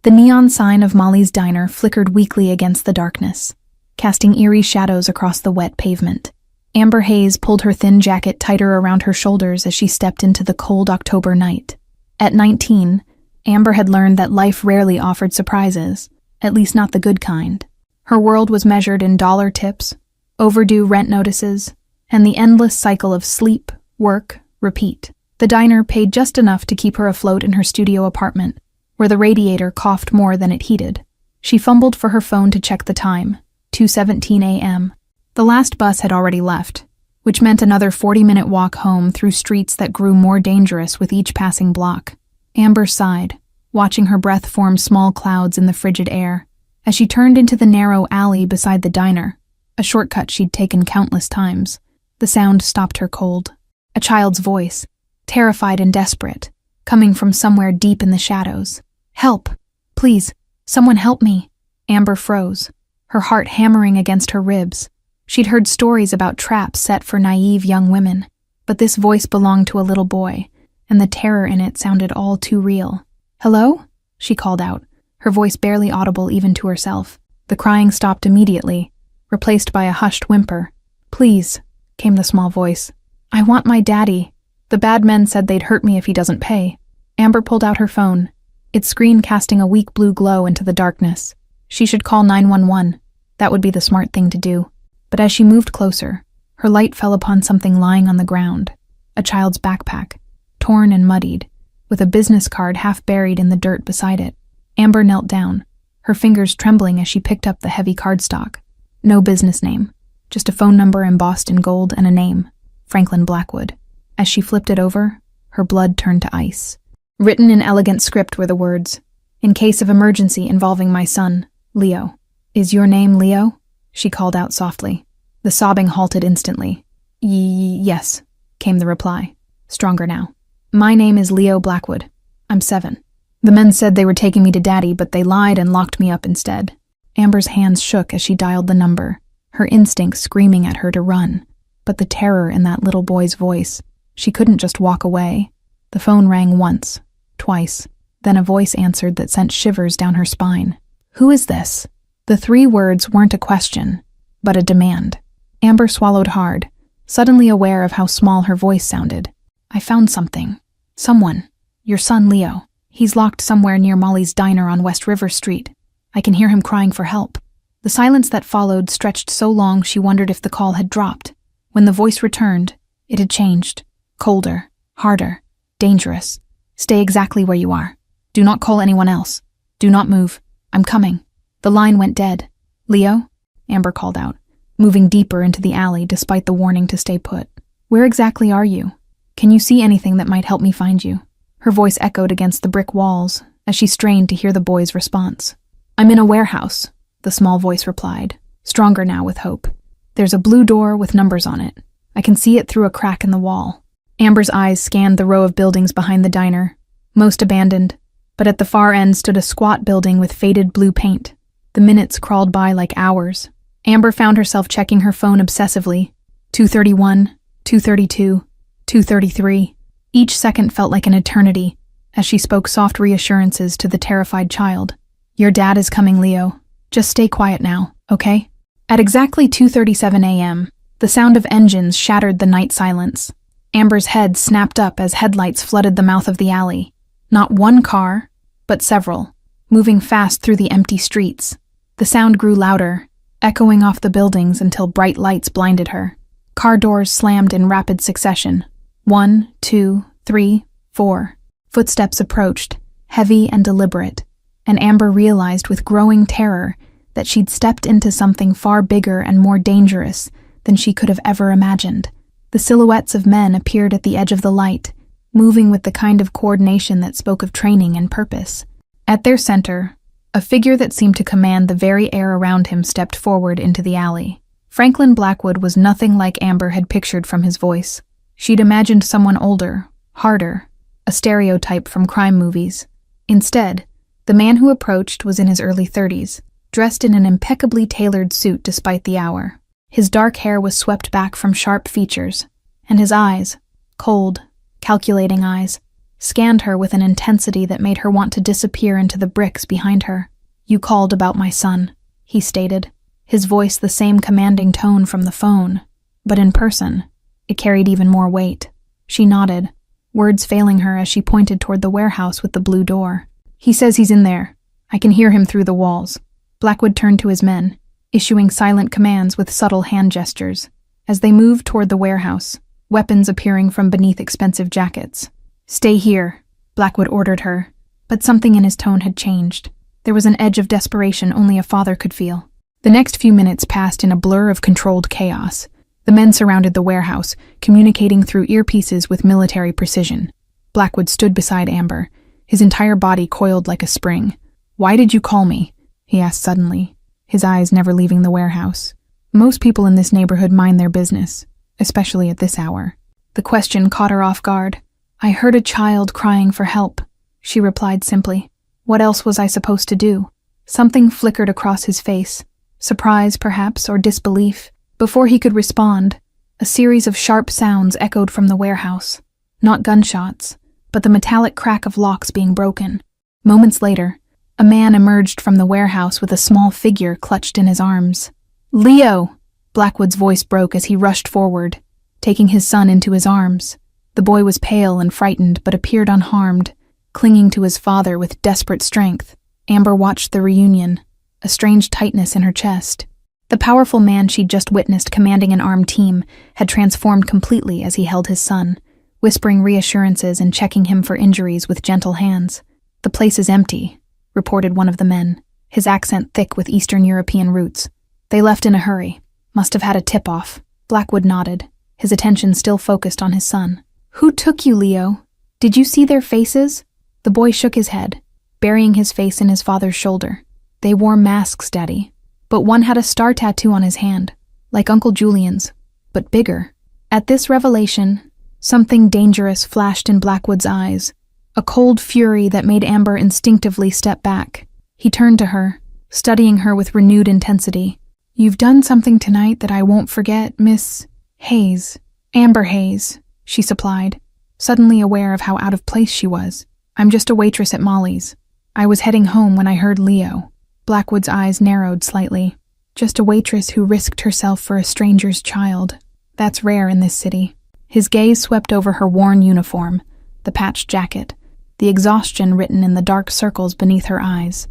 The neon sign of Molly's Diner flickered weakly against the darkness, casting eerie shadows across the wet pavement. Amber haze pulled her thin jacket tighter around her shoulders as she stepped into the cold October night. At 19, Amber had learned that life rarely offered surprises, at least not the good kind. Her world was measured in dollar tips, overdue rent notices, and the endless cycle of sleep, work, repeat. The diner paid just enough to keep her afloat in her studio apartment, where the radiator coughed more than it heated. She fumbled for her phone to check the time, 2:17 a.m. The last bus had already left, which meant another 40-minute walk home through streets that grew more dangerous with each passing block. Amber sighed, watching her breath form small clouds in the frigid air. As she turned into the narrow alley beside the diner, a shortcut she'd taken countless times, the sound stopped her cold. A child's voice, terrified and desperate, coming from somewhere deep in the shadows. "Help! Please, someone help me!" Amber froze, her heart hammering against her ribs. She'd heard stories about traps set for naive young women, but this voice belonged to a little boy, and the terror in it sounded all too real. "Hello?" she called out, her voice barely audible even to herself. The crying stopped immediately, replaced by a hushed whimper. "Please," came the small voice. "I want my daddy. The bad men said they'd hurt me if he doesn't pay." Amber pulled out her phone, its screen casting a weak blue glow into the darkness. She should call 911. That would be the smart thing to do. But as she moved closer, her light fell upon something lying on the ground, a child's backpack, torn and muddied, with a business card half buried in the dirt beside it. Amber knelt down, her fingers trembling as she picked up the heavy cardstock. No business name, just a phone number embossed in gold and a name, Franklin Blackwood. As she flipped it over, her blood turned to ice. Written in elegant script were the words, "In case of emergency involving my son, Leo." "Is your name Leo?" she called out softly. The sobbing halted instantly. Yes, came the reply, stronger now. "My name is Leo Blackwood. I'm 7. The men said they were taking me to Daddy, but they lied and locked me up instead." Amber's hands shook as she dialed the number, her instincts screaming at her to run. But the terror in that little boy's voice, she couldn't just walk away. The phone rang once, twice, then a voice answered that sent shivers down her spine. "Who is this?" The 3 words weren't a question, but a demand. Amber swallowed hard, suddenly aware of how small her voice sounded. "I found something. Someone. Your son, Leo. He's locked somewhere near Molly's Diner on West River Street. I can hear him crying for help." The silence that followed stretched so long she wondered if the call had dropped. When the voice returned, it had changed. Colder, harder, dangerous. "Stay exactly where you are. Do not call anyone else. Do not move. I'm coming." The line went dead. "Leo?" Amber called out, moving deeper into the alley despite the warning to stay put. "Where exactly are you? Can you see anything that might help me find you?" Her voice echoed against the brick walls as she strained to hear the boy's response. "I'm in a warehouse," the small voice replied, stronger now with hope. "There's a blue door with numbers on it. I can see it through a crack in the wall." Amber's eyes scanned the row of buildings behind the diner, most abandoned, but at the far end stood a squat building with faded blue paint. The minutes crawled by like hours. Amber found herself checking her phone obsessively. 2:31, 2:32, 2:33. Each second felt like an eternity, as she spoke soft reassurances to the terrified child. "Your dad is coming, Leo. Just stay quiet now, okay?" At exactly 2:37 a.m., the sound of engines shattered the night silence. Amber's head snapped up as headlights flooded the mouth of the alley. Not one car, but several, moving fast through the empty streets. The sound grew louder, echoing off the buildings until bright lights blinded her. Car doors slammed in rapid succession. 1, 2, 3, 4. Footsteps approached, heavy and deliberate, and Amber realized with growing terror that she'd stepped into something far bigger and more dangerous than she could have ever imagined. The silhouettes of men appeared at the edge of the light, moving with the kind of coordination that spoke of training and purpose. At their center, a figure that seemed to command the very air around him stepped forward into the alley. Franklin Blackwood was nothing like Amber had pictured from his voice. She'd imagined someone older, harder, a stereotype from crime movies. Instead, the man who approached was in his early 30s, dressed in an impeccably tailored suit despite the hour. His dark hair was swept back from sharp features, and his eyes, cold, calculating eyes, scanned her with an intensity that made her want to disappear into the bricks behind her. "You called about my son," he stated, his voice the same commanding tone from the phone, but in person, it carried even more weight. She nodded, words failing her as she pointed toward the warehouse with the blue door. "He says he's in there. I can hear him through the walls." Blackwood turned to his men, issuing silent commands with subtle hand gestures. As they moved toward the warehouse, weapons appearing from beneath expensive jackets. "Stay here," Blackwood ordered her, but something in his tone had changed. There was an edge of desperation only a father could feel. The next few minutes passed in a blur of controlled chaos. The men surrounded the warehouse, communicating through earpieces with military precision. Blackwood stood beside Amber, his entire body coiled like a spring. "Why did you call me?" he asked suddenly, his eyes never leaving the warehouse. Most people in this neighborhood mind their business, especially at this hour. The question caught her off guard. "I heard a child crying for help," she replied simply. "What else was I supposed to do?" Something flickered across his face, surprise perhaps, or disbelief. Before he could respond, a series of sharp sounds echoed from the warehouse. Not gunshots, but the metallic crack of locks being broken. Moments later, a man emerged from the warehouse with a small figure clutched in his arms. "Leo!" Blackwood's voice broke as he rushed forward, taking his son into his arms. The boy was pale and frightened but appeared unharmed, clinging to his father with desperate strength. Amber watched the reunion, a strange tightness in her chest. The powerful man she'd just witnessed commanding an armed team had transformed completely as he held his son, whispering reassurances and checking him for injuries with gentle hands. "The place is empty," reported one of the men, his accent thick with Eastern European roots. "They left in a hurry. Must have had a tip-off." Blackwood nodded, his attention still focused on his son. "Who took you, Leo? Did you see their faces?" The boy shook his head, burying his face in his father's shoulder. "They wore masks, Daddy. But one had a star tattoo on his hand, like Uncle Julian's, but bigger." At this revelation, something dangerous flashed in Blackwood's eyes, a cold fury that made Amber instinctively step back. He turned to her, studying her with renewed intensity. "You've done something tonight that I won't forget, Miss Hayes." "Amber Hayes," she supplied, suddenly aware of how out of place she was. "I'm just a waitress at Molly's. I was heading home when I heard Leo." Blackwood's eyes narrowed slightly. Just a waitress who risked herself for a stranger's child. That's rare in this city. His gaze swept over her worn uniform, the patched jacket, the exhaustion written in the dark circles beneath her eyes.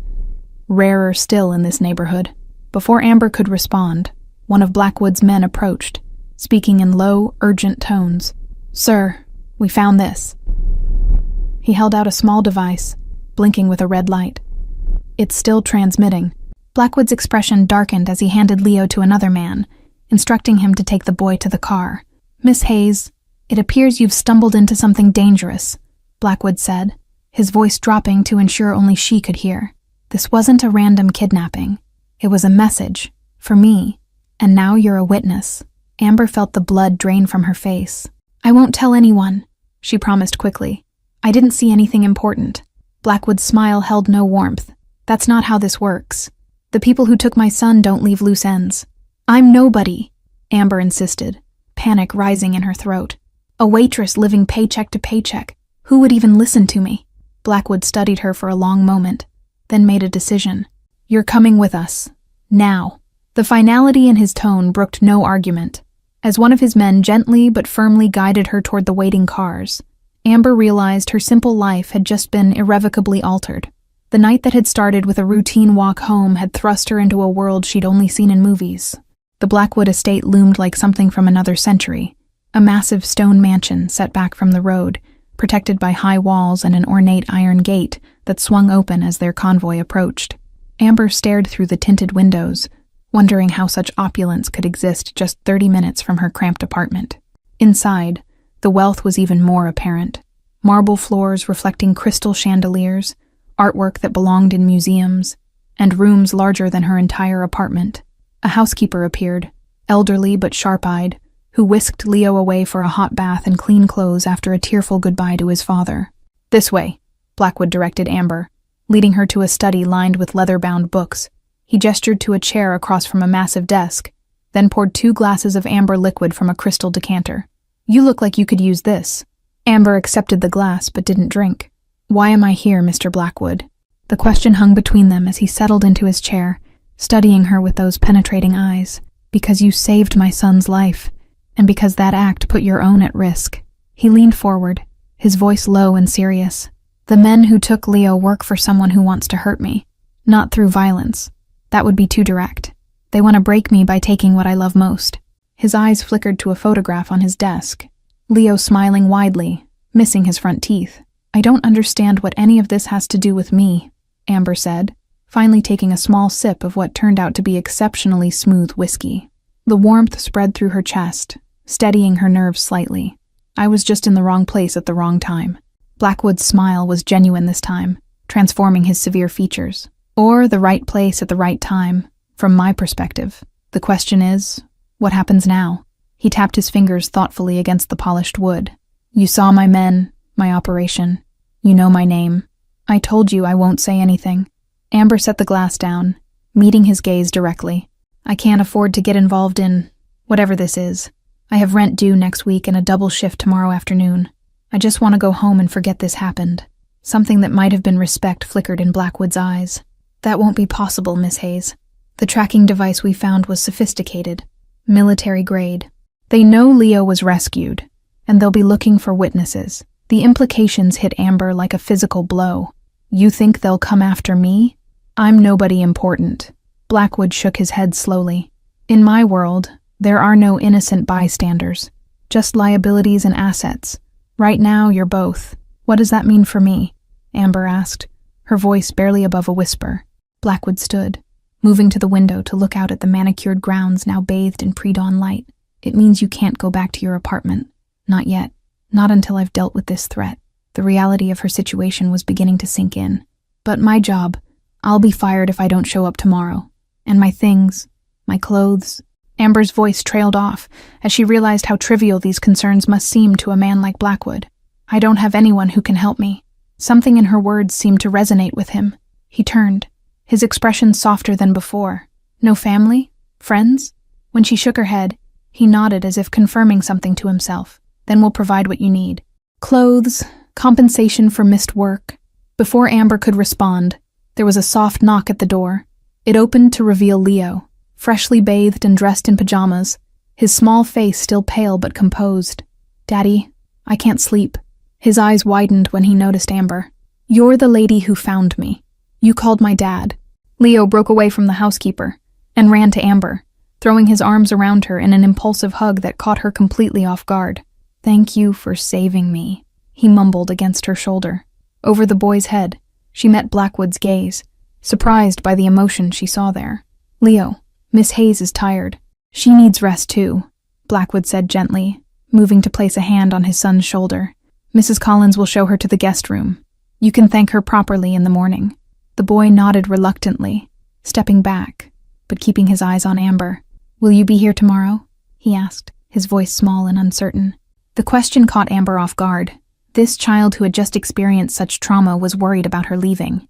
Rarer still in this neighborhood. Before Amber could respond, one of Blackwood's men approached, speaking in low, urgent tones. "Sir, we found this." He held out a small device, blinking with a red light. "It's still transmitting." Blackwood's expression darkened as he handed Leo to another man, instructing him to take the boy to the car. "Miss Hayes, it appears you've stumbled into something dangerous," Blackwood said, his voice dropping to ensure only she could hear. "This wasn't a random kidnapping. It was a message, for me, and now you're a witness." Amber felt the blood drain from her face. "I won't tell anyone," she promised quickly. "I didn't see anything important." Blackwood's smile held no warmth. "That's not how this works. The people who took my son don't leave loose ends." "I'm nobody," Amber insisted, panic rising in her throat. "A waitress living paycheck to paycheck. Who would even listen to me?" Blackwood studied her for a long moment, then made a decision. "You're coming with us. Now." The finality in his tone brooked no argument. As one of his men gently but firmly guided her toward the waiting cars, Amber realized her simple life had just been irrevocably altered. The night that had started with a routine walk home had thrust her into a world she'd only seen in movies. The Blackwood estate loomed like something from another century, a massive stone mansion set back from the road, protected by high walls and an ornate iron gate that swung open as their convoy approached. Amber stared through the tinted windows, wondering how such opulence could exist just 30 minutes from her cramped apartment. Inside, the wealth was even more apparent. Marble floors reflecting crystal chandeliers, artwork that belonged in museums, and rooms larger than her entire apartment. A housekeeper appeared, elderly but sharp-eyed, who whisked Leo away for a hot bath and clean clothes after a tearful goodbye to his father. "This way," Blackwood directed Amber, leading her to a study lined with leather-bound books. He gestured to a chair across from a massive desk, then poured 2 glasses of amber liquid from a crystal decanter. "You look like you could use this." Amber accepted the glass but didn't drink. "Why am I here, Mr. Blackwood?" The question hung between them as he settled into his chair, studying her with those penetrating eyes. "Because you saved my son's life, and because that act put your own at risk." He leaned forward, his voice low and serious. "The men who took Leo work for someone who wants to hurt me. Not through violence. That would be too direct. They want to break me by taking what I love most." His eyes flickered to a photograph on his desk. Leo smiling widely, missing his front teeth. "I don't understand what any of this has to do with me," Amber said, finally taking a small sip of what turned out to be exceptionally smooth whiskey. The warmth spread through her chest, steadying her nerves slightly. "I was just in the wrong place at the wrong time." Blackwood's smile was genuine this time, transforming his severe features. "Or the right place at the right time, from my perspective. The question is, what happens now?" He tapped his fingers thoughtfully against the polished wood. "You saw my men, my operation. You know my name. I told you I won't say anything." Amber set the glass down, meeting his gaze directly. "I can't afford to get involved in whatever this is. I have rent due next week and a double shift tomorrow afternoon. I just want to go home and forget this happened." Something that might have been respect flickered in Blackwood's eyes. "That won't be possible, Miss Hayes. The tracking device we found was sophisticated, military grade. They know Leo was rescued, and they'll be looking for witnesses." The implications hit Amber like a physical blow. "You think they'll come after me? I'm nobody important." Blackwood shook his head slowly. "In my world, there are no innocent bystanders, just liabilities and assets. Right now, you're both. What does that mean for me?" Amber asked, her voice barely above a whisper. Blackwood stood, moving to the window to look out at the manicured grounds now bathed in pre-dawn light. "It means you can't go back to your apartment. Not yet. Not until I've dealt with this threat." The reality of her situation was beginning to sink in. "But my job, I'll be fired if I don't show up tomorrow. And my things, my clothes." Amber's voice trailed off as she realized how trivial these concerns must seem to a man like Blackwood. "I don't have anyone who can help me." Something in her words seemed to resonate with him. He turned, his expression softer than before. "No family? Friends?" When she shook her head, he nodded as if confirming something to himself. "Then we'll provide what you need. Clothes, compensation for missed work." Before Amber could respond, there was a soft knock at the door. It opened to reveal Leo, freshly bathed and dressed in pajamas, his small face still pale but composed. "Daddy, I can't sleep." His eyes widened when he noticed Amber. "You're the lady who found me. You called my dad." Leo broke away from the housekeeper and ran to Amber, throwing his arms around her in an impulsive hug that caught her completely off guard. "Thank you for saving me," he mumbled against her shoulder. Over the boy's head, she met Blackwood's gaze, surprised by the emotion she saw there. "Leo, Miss Hayes is tired. She needs rest too," Blackwood said gently, moving to place a hand on his son's shoulder. "Mrs. Collins will show her to the guest room. You can thank her properly in the morning." The boy nodded reluctantly, stepping back, but keeping his eyes on Amber. "Will you be here tomorrow?" he asked, his voice small and uncertain. The question caught Amber off guard. This child who had just experienced such trauma was worried about her leaving.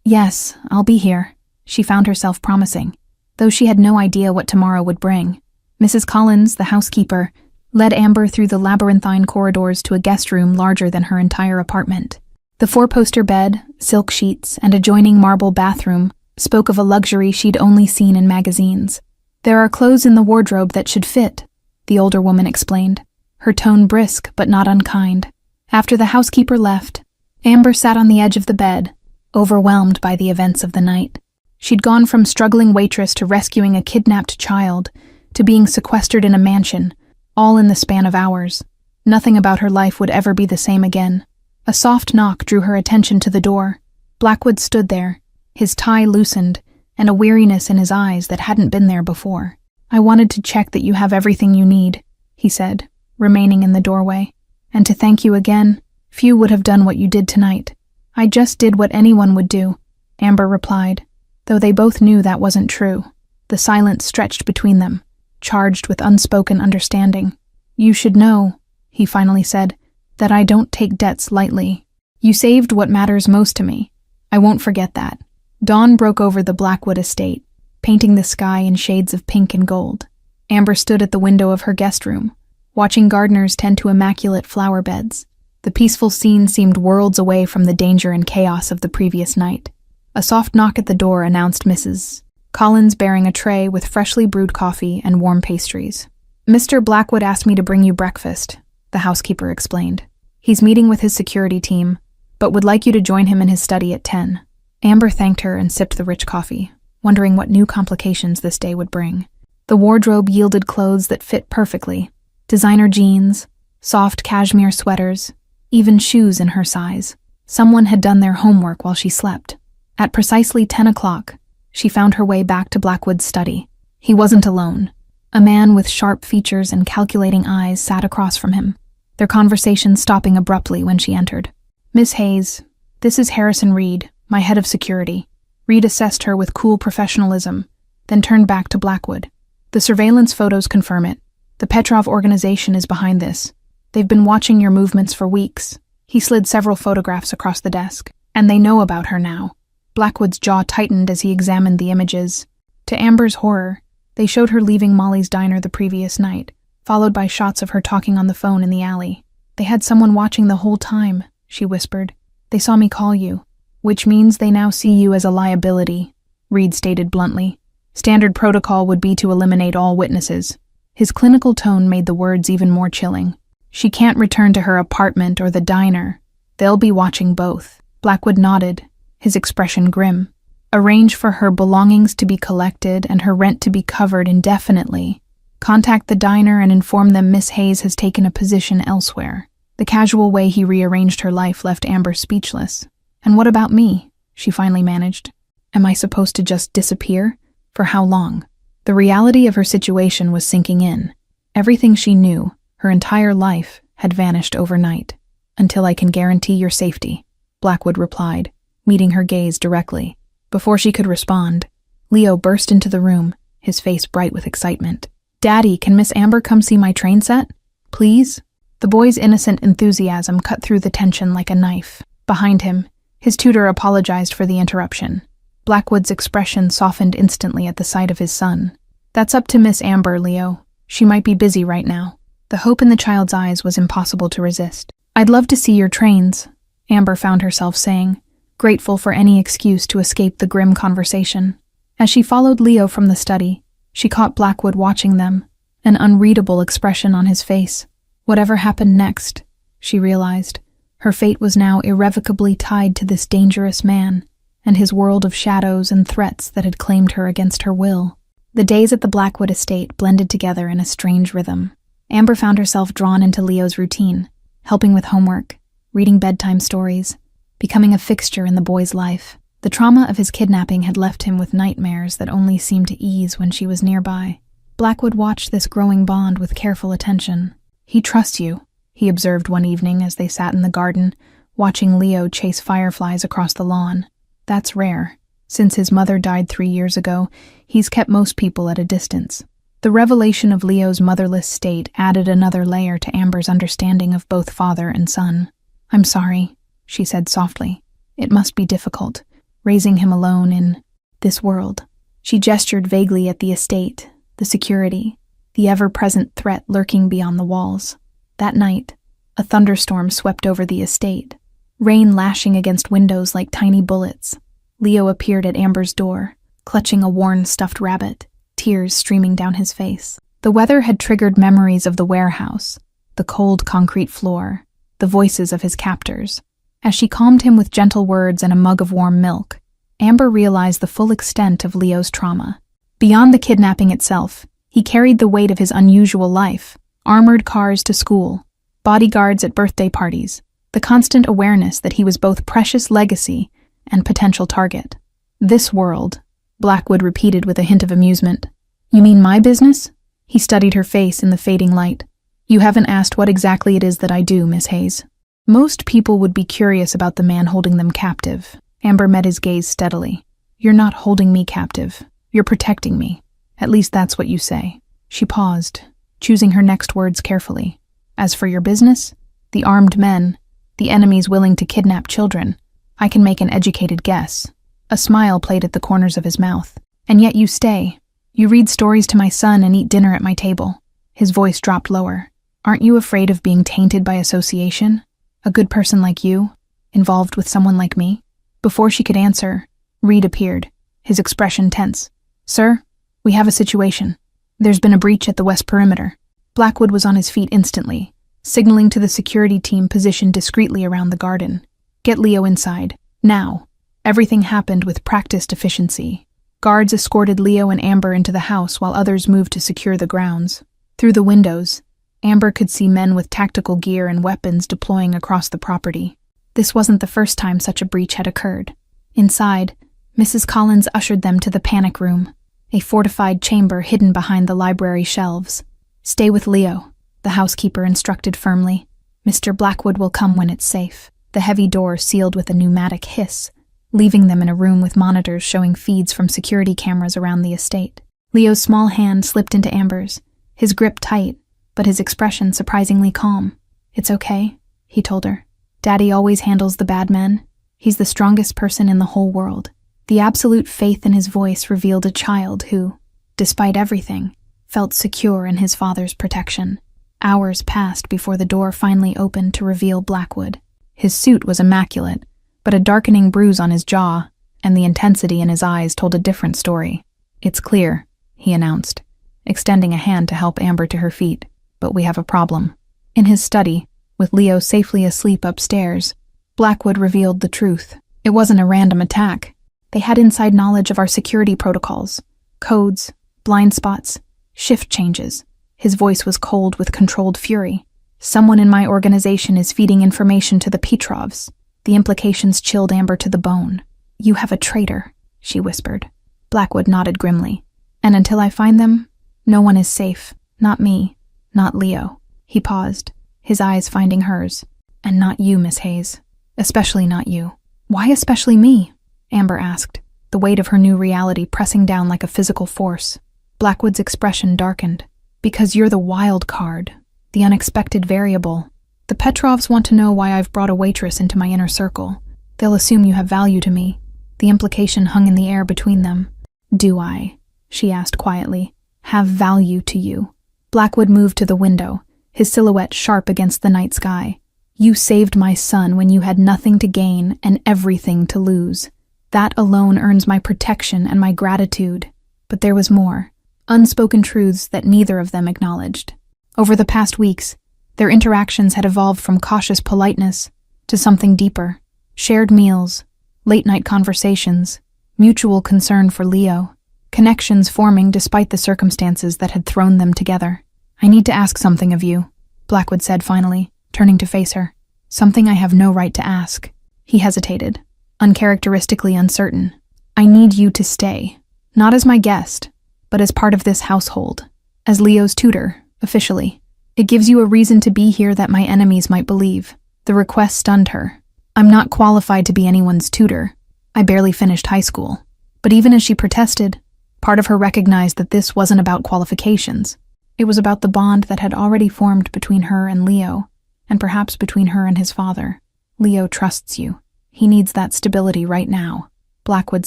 Yes, I'll be here," she found herself promising, though she had no idea what tomorrow would bring. Mrs. Collins, the housekeeper, led Amber through the labyrinthine corridors to a guest room larger than her entire apartment. The four-poster bed, silk sheets, and adjoining marble bathroom spoke of a luxury she'd only seen in magazines. "There are clothes in the wardrobe that should fit," the older woman explained, her tone brisk but not unkind. After the housekeeper left, Amber sat on the edge of the bed, overwhelmed by the events of the night. She'd gone from struggling waitress to rescuing a kidnapped child to being sequestered in a mansion, all in the span of hours. Nothing about her life would ever be the same again. A soft knock drew her attention to the door. Blackwood stood there, his tie loosened, and a weariness in his eyes that hadn't been there before. "I wanted to check that you have everything you need," he said, remaining in the doorway. "And to thank you again. Few would have done what you did tonight." "I just did what anyone would do," Amber replied, though they both knew that wasn't true. The silence stretched between them, charged with unspoken understanding. "You should know," he finally said, "that I don't take debts lightly. You saved what matters most to me. I won't forget that." Dawn broke over the Blackwood estate, painting the sky in shades of pink and gold. Amber stood at the window of her guest room, watching gardeners tend to immaculate flower beds. The peaceful scene seemed worlds away from the danger and chaos of the previous night. A soft knock at the door announced Mrs. Collins bearing a tray with freshly brewed coffee and warm pastries. "Mr. Blackwood asked me to bring you breakfast," the housekeeper explained. "He's meeting with his security team, but would like you to join him in his study at 10. Amber thanked her and sipped the rich coffee, wondering what new complications this day would bring. The wardrobe yielded clothes that fit perfectly. Designer jeans, soft cashmere sweaters, even shoes in her size. Someone had done their homework while she slept. At precisely 10 o'clock, she found her way back to Blackwood's study. He wasn't alone. A man with sharp features and calculating eyes sat across from him, their conversation stopping abruptly when she entered. "Miss Hayes, this is Harrison Reed, my head of security." Reed assessed her with cool professionalism, then turned back to Blackwood. "The surveillance photos confirm it. The Petrov organization is behind this. They've been watching your movements for weeks." He slid several photographs across the desk. "And they know about her now." Blackwood's jaw tightened as he examined the images. To Amber's horror, they showed her leaving Molly's diner the previous night, followed by shots of her talking on the phone in the alley. "They had someone watching the whole time," she whispered. "They saw me call you, which means they now see you as a liability," Reed stated bluntly. "Standard protocol would be to eliminate all witnesses." His clinical tone made the words even more chilling. "She can't return to her apartment or the diner. They'll be watching both." Blackwood nodded, his expression grim. "Arrange for her belongings to be collected and her rent to be covered indefinitely. Contact the diner and inform them Miss Hayes has taken a position elsewhere." The casual way he rearranged her life left Amber speechless. "And what about me?" she finally managed. "Am I supposed to just disappear? For how long?" The reality of her situation was sinking in. Everything she knew, her entire life, had vanished overnight. "Until I can guarantee your safety," Blackwood replied, meeting her gaze directly. Before she could respond, Leo burst into the room, his face bright with excitement. "Daddy, can Miss Amber come see my train set? Please?" The boy's innocent enthusiasm cut through the tension like a knife. Behind him, his tutor apologized for the interruption. Blackwood's expression softened instantly at the sight of his son. "That's up to Miss Amber, Leo. She might be busy right now." The hope in the child's eyes was impossible to resist. "I'd love to see your trains," Amber found herself saying, grateful for any excuse to escape the grim conversation. As she followed Leo from the study, she caught Blackwood watching them, an unreadable expression on his face. Whatever happened next, she realized, her fate was now irrevocably tied to this dangerous man and his world of shadows and threats that had claimed her against her will. The days at the Blackwood estate blended together in a strange rhythm. Amber found herself drawn into Leo's routine, helping with homework, reading bedtime stories, becoming a fixture in the boy's life. The trauma of his kidnapping had left him with nightmares that only seemed to ease when she was nearby. Blackwood watched this growing bond with careful attention. "He trusts you," he observed one evening as they sat in the garden, watching Leo chase fireflies across the lawn. "That's rare. Since his mother died 3 years ago, he's kept most people at a distance." The revelation of Leo's motherless state added another layer to Amber's understanding of both father and son. "I'm sorry," she said softly. "It must be difficult, raising him alone in this world." She gestured vaguely at the estate, the security, the ever-present threat lurking beyond the walls. That night, a thunderstorm swept over the estate, rain lashing against windows like tiny bullets. Leo appeared at Amber's door, clutching a worn stuffed rabbit, tears streaming down his face. The weather had triggered memories of the warehouse, the cold concrete floor, the voices of his captors. As she calmed him with gentle words and a mug of warm milk, Amber realized the full extent of Leo's trauma. Beyond the kidnapping itself, he carried the weight of his unusual life: armored cars to school, bodyguards at birthday parties, the constant awareness that he was both precious legacy and potential target. "This world," Blackwood repeated with a hint of amusement. "You mean my business?" He studied her face in the fading light. "You haven't asked what exactly it is that I do, Miss Hayes." Most people would be curious about the man holding them captive. Amber met his gaze steadily. "You're not holding me captive. You're protecting me. At least that's what you say." She paused, choosing her next words carefully. "As for your business, the armed men, the enemies willing to kidnap children, I can make an educated guess." A smile played at the corners of his mouth. "And yet you stay. You read stories to my son and eat dinner at my table." His voice dropped lower. Aren't you afraid of being tainted by association? A good person like you, involved with someone like me?" Before she could answer, Reed appeared, his expression tense. "Sir, we have a situation. There's been a breach at the west perimeter." Blackwood was on his feet instantly, signaling to the security team positioned discreetly around the garden. "Get Leo inside, now." Everything happened with practiced efficiency. Guards escorted Leo and Amber into the house while others moved to secure the grounds. Through the windows, Amber could see men with tactical gear and weapons deploying across the property. This wasn't the first time such a breach had occurred. Inside, Mrs. Collins ushered them to the panic room, a fortified chamber hidden behind the library shelves. "Stay with Leo," the housekeeper instructed firmly. "Mr. Blackwood will come when it's safe." The heavy door sealed with a pneumatic hiss, leaving them in a room with monitors showing feeds from security cameras around the estate. Leo's small hand slipped into Amber's, his grip tight, but his expression surprisingly calm. "It's okay," he told her. "Daddy always handles the bad men. He's the strongest person in the whole world." The absolute faith in his voice revealed a child who, despite everything, felt secure in his father's protection. Hours passed before the door finally opened to reveal Blackwood. His suit was immaculate, but a darkening bruise on his jaw and the intensity in his eyes told a different story. "It's clear," he announced, extending a hand to help Amber to her feet, "but we have a problem." In his study, with Leo safely asleep upstairs, Blackwood revealed the truth. It wasn't a random attack. They had inside knowledge of our security protocols, codes, blind spots, shift changes. His voice was cold with controlled fury. "Someone in my organization is feeding information to the Petrovs." The implications chilled Amber to the bone. "You have a traitor," she whispered. Blackwood nodded grimly. "And until I find them, no one is safe. Not me. Not Leo." He paused, his eyes finding hers. "And not you, Miss Hayes. Especially not you." "Why especially me?" Amber asked, the weight of her new reality pressing down like a physical force. Blackwood's expression darkened. "Because you're the wild card, the unexpected variable. The Petrovs want to know why I've brought a waitress into my inner circle. They'll assume you have value to me." The implication hung in the air between them. "Do I?" she asked quietly. "Have value to you?" Blackwood moved to the window, his silhouette sharp against the night sky. "You saved my son when you had nothing to gain and everything to lose. That alone earns my protection and my gratitude." But there was more, unspoken truths that neither of them acknowledged. Over the past weeks, their interactions had evolved from cautious politeness to something deeper. Shared meals, late-night conversations, mutual concern for Leo, connections forming despite the circumstances that had thrown them together. "I need to ask something of you," Blackwood said finally, turning to face her. "Something I have no right to ask." He hesitated, uncharacteristically uncertain. "I need you to stay, not as my guest, but as part of this household, as Leo's tutor, officially. It gives you a reason to be here that my enemies might believe." The request stunned her. "I'm not qualified to be anyone's tutor. I barely finished high school." But even as she protested, part of her recognized that this wasn't about qualifications. It was about the bond that had already formed between her and Leo, and perhaps between her and his father. "Leo trusts you. He needs that stability right now." Blackwood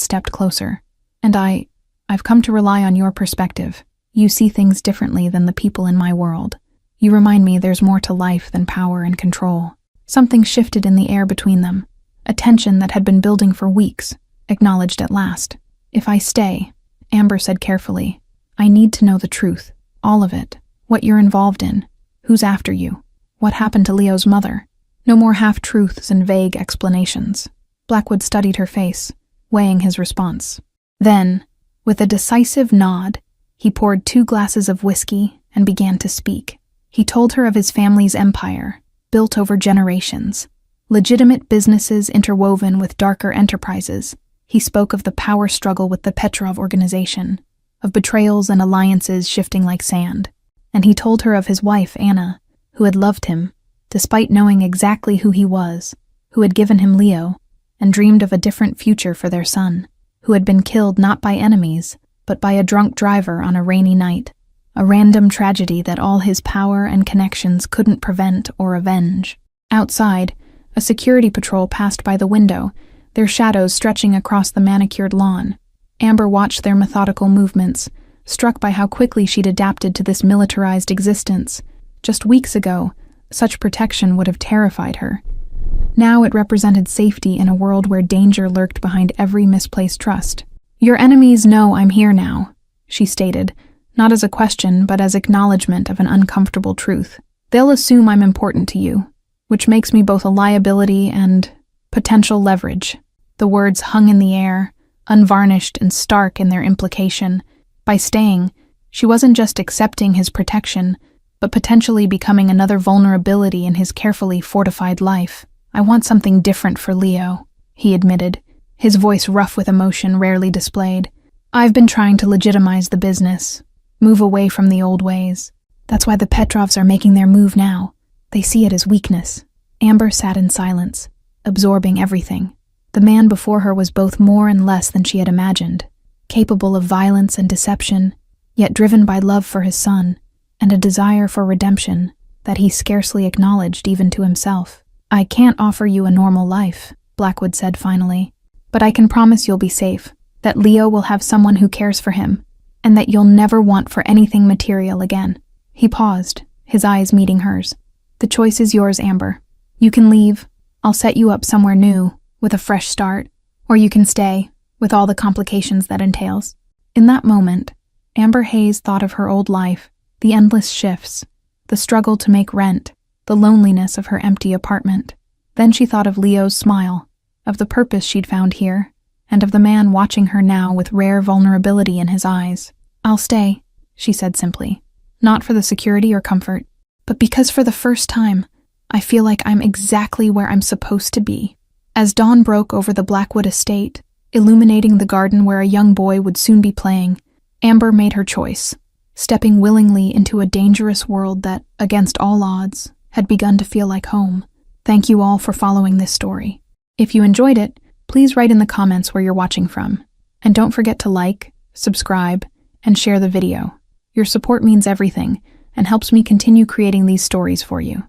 stepped closer. "And I've come to rely on your perspective. You see things differently than the people in my world. You remind me there's more to life than power and control." Something shifted in the air between them, a tension that had been building for weeks, acknowledged at last. "If I stay," Amber said carefully, "I need to know the truth, all of it, what you're involved in, who's after you, what happened to Leo's mother. No more half-truths and vague explanations." Blackwood studied her face, weighing his response. Then, with a decisive nod, he poured 2 glasses of whiskey and began to speak. He told her of his family's empire, built over generations, legitimate businesses interwoven with darker enterprises. He spoke of the power struggle with the Petrov organization, of betrayals and alliances shifting like sand. And he told her of his wife, Anna, who had loved him, despite knowing exactly who he was, who had given him Leo, and dreamed of a different future for their son, who had been killed not by enemies, but by a drunk driver on a rainy night, a random tragedy that all his power and connections couldn't prevent or avenge. Outside, a security patrol passed by the window, their shadows stretching across the manicured lawn. Amber watched their methodical movements, struck by how quickly she'd adapted to this militarized existence, Just weeks ago, such protection would have terrified her. Now it represented safety in a world where danger lurked behind every misplaced trust. "Your enemies know I'm here now," she stated, not as a question but as acknowledgement of an uncomfortable truth. "They'll assume I'm important to you, which makes me both a liability and potential leverage." The words hung in the air, unvarnished and stark in their implication. By staying, she wasn't just accepting his protection, but potentially becoming another vulnerability in his carefully fortified life. "I want something different for Leo," he admitted, his voice rough with emotion rarely displayed. "I've been trying to legitimize the business, move away from the old ways. That's why the Petrovs are making their move now. They see it as weakness." Amber sat in silence, absorbing everything. The man before her was both more and less than she had imagined, capable of violence and deception, yet driven by love for his son and a desire for redemption that he scarcely acknowledged even to himself. "I can't offer you a normal life," Blackwood said finally, "but I can promise you'll be safe, that Leo will have someone who cares for him, and that you'll never want for anything material again." He paused, his eyes meeting hers. "The choice is yours, Amber. You can leave. I'll set you up somewhere new, with a fresh start, or you can stay, with all the complications that entails." In that moment, Amber Hayes thought of her old life, the endless shifts, the struggle to make rent, the loneliness of her empty apartment. Then she thought of Leo's smile, of the purpose she'd found here, and of the man watching her now with rare vulnerability in his eyes. "I'll stay," she said simply, "not for the security or comfort, but because for the first time, I feel like I'm exactly where I'm supposed to be." As dawn broke over the Blackwood estate, illuminating the garden where a young boy would soon be playing, Amber made her choice, stepping willingly into a dangerous world that, against all odds, had begun to feel like home. Thank you all for following this story. If you enjoyed it, please write in the comments where you're watching from. And don't forget to like, subscribe, and share the video. Your support means everything and helps me continue creating these stories for you.